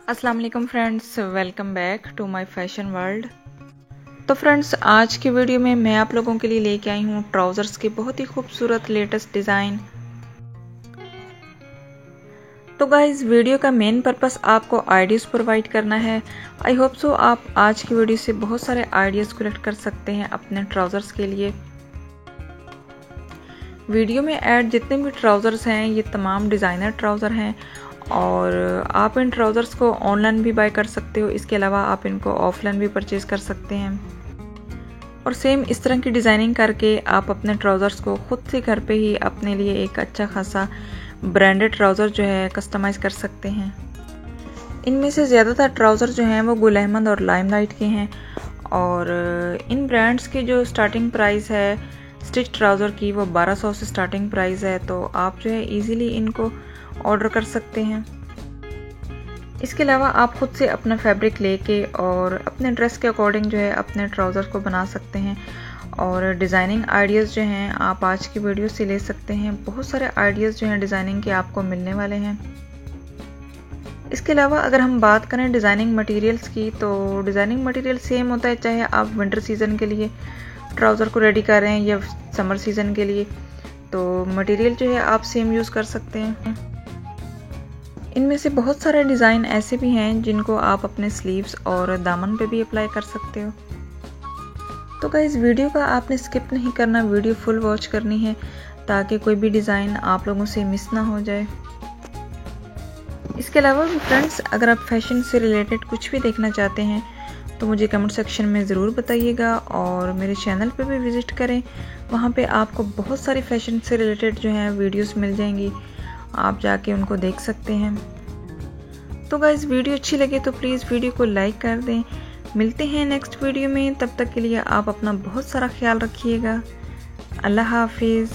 अस्सलाम वालेकुम friends, welcome back to my fashion world. तो फ्रेंड्स, आज की वीडियो में मैं आप लोगों के लिए लेके आई हूँ ट्राउज़र्स की बहुत ही खूबसूरत लेटेस्ट डिज़ाइन। तो गाइज़, वीडियो का मेन पर्पस आपको आइडियाज़ प्रोवाइड करना है। आई होप सो आप आज की वीडियो से बहुत सारे आइडियाज़ कलेक्ट कर सकते हैं अपने ट्राउज़र्स के लिए। वीडियो में ऐड जितने भी ट्राउज़र्स हैं ये तमाम डिज़ाइनर ट्राउज़र हैं और आप इन ट्राउज़र्स को ऑनलाइन भी बाय कर सकते हो। इसके अलावा आप इनको ऑफलाइन भी परचेज़ कर सकते हैं और सेम इस तरह की डिज़ाइनिंग करके आप अपने ट्राउज़र्स को खुद से घर पे ही अपने लिए एक अच्छा खासा ब्रांडेड ट्राउज़र जो है कस्टमाइज़ कर सकते हैं। इनमें से ज़्यादातर ट्राउज़र जो हैं वो गुल अहमद और लाइमलाइट के हैं और इन ब्रांड्स की जो स्टार्टिंग प्राइस है स्टिच ट्राउज़र की वो 1200 से स्टार्टिंग प्राइस है, तो आप जो है इजीली इनको ऑर्डर कर सकते हैं। इसके अलावा आप खुद से अपना फैब्रिक लेके और अपने ड्रेस के अकॉर्डिंग जो है अपने ट्राउज़र को बना सकते हैं और डिज़ाइनिंग आइडियाज़ जो हैं आप आज की वीडियो से ले सकते हैं। बहुत सारे आइडियाज़ जो हैं डिज़ाइनिंग के आपको मिलने वाले हैं। इसके अलावा अगर हम बात करें डिज़ाइनिंग मटेरियल्स की, तो डिज़ाइनिंग मटेरियल सेम होता है, चाहे आप विंटर सीज़न के लिए ट्राउज़र को रेडी कर रहे हैं या समर सीज़न के लिए, तो मटेरियल जो है आप सेम यूज़ कर सकते हैं। इनमें से बहुत सारे डिज़ाइन ऐसे भी हैं जिनको आप अपने स्लीव्स और दामन पे भी अप्लाई कर सकते हो। तो गाइस, वीडियो का आपने स्किप नहीं करना, वीडियो फुल वॉच करनी है ताकि कोई भी डिज़ाइन आप लोगों से मिस ना हो जाए। इसके अलावा भी फ्रेंड्स, अगर आप फैशन से रिलेटेड कुछ भी देखना चाहते हैं तो मुझे कमेंट सेक्शन में ज़रूर बताइएगा और मेरे चैनल पे भी विज़िट करें। वहाँ पे आपको बहुत सारी फैशन से रिलेटेड जो हैं वीडियोस मिल जाएंगी, आप जाके उनको देख सकते हैं। तो गाइस, वीडियो अच्छी लगे तो प्लीज़ वीडियो को लाइक कर दें। मिलते हैं नेक्स्ट वीडियो में, तब तक के लिए आप अपना बहुत सारा ख्याल रखिएगा। अल्लाह हाफिज़।